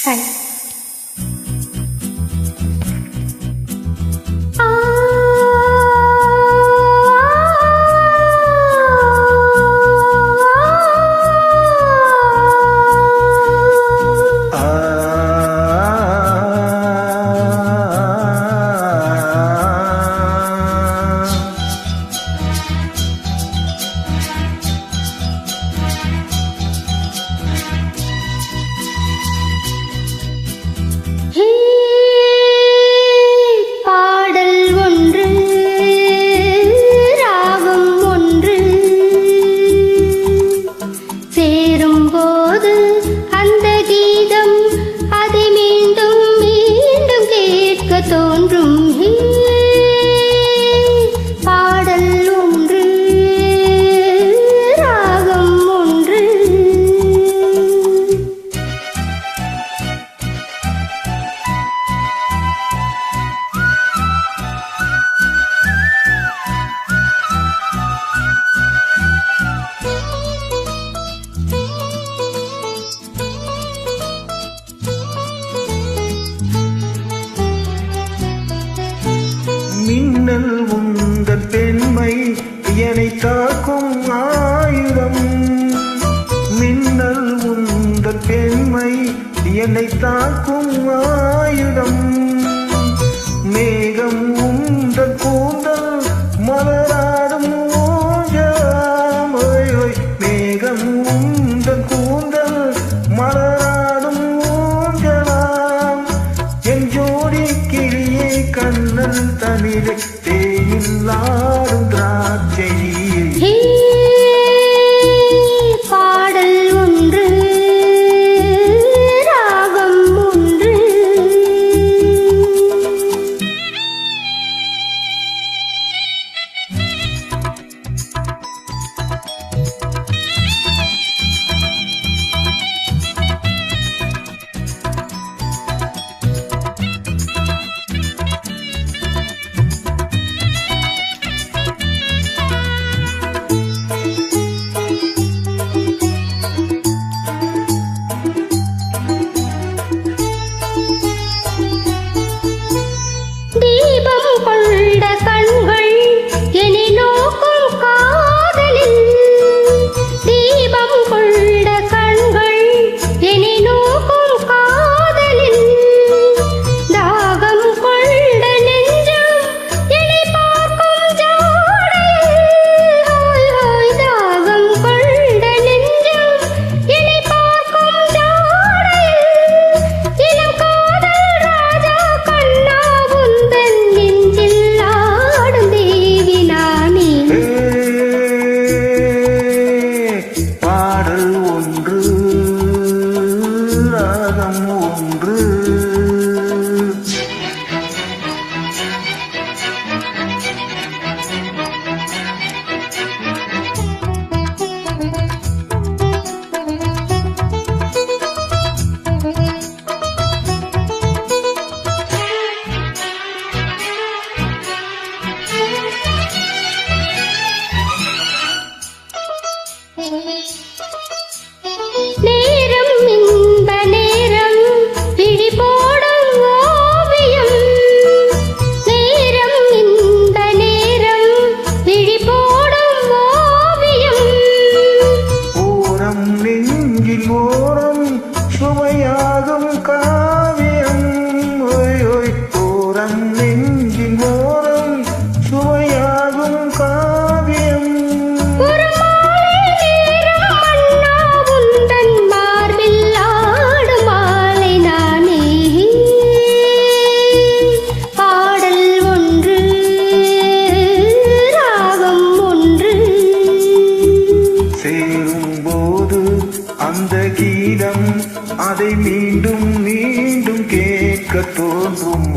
Hi. மின்னல் உந்தன் பெண்மை என்னை தாக்கும் ஆயுதம். மின்னல் உந்தன் பெண்மை என்னை தாக்கும் ஆயுதம். மேகம் உந்தன் கூந்தல் மலராடும் ஊஞ்சலாம். மேகம் உந்தன் கூந்தல் மலராடும் ஊஞ்சலாம். என் ஜோடி கிளியே கண்ணல் தனிலே தேனில் ஆடும் திராட்சை. பாடல் ஒன்று ராகம் ஒன்று. நேரம் இன்ப நேரம் விழி போடும் ஓவியம். நேரம் இன்ப நேரம் விழி போடும் ஓவியம். ஓரம் நெஞ்சில் ஓரம் சுவையாகும் காவியம். ஓரம் நெஞ்சில் ஓரம் சுவையாகும் காவியம். சேரும்போது அந்த கீதம் அதை மீண்டும் மீண்டும் கேட்க தோன்றும்.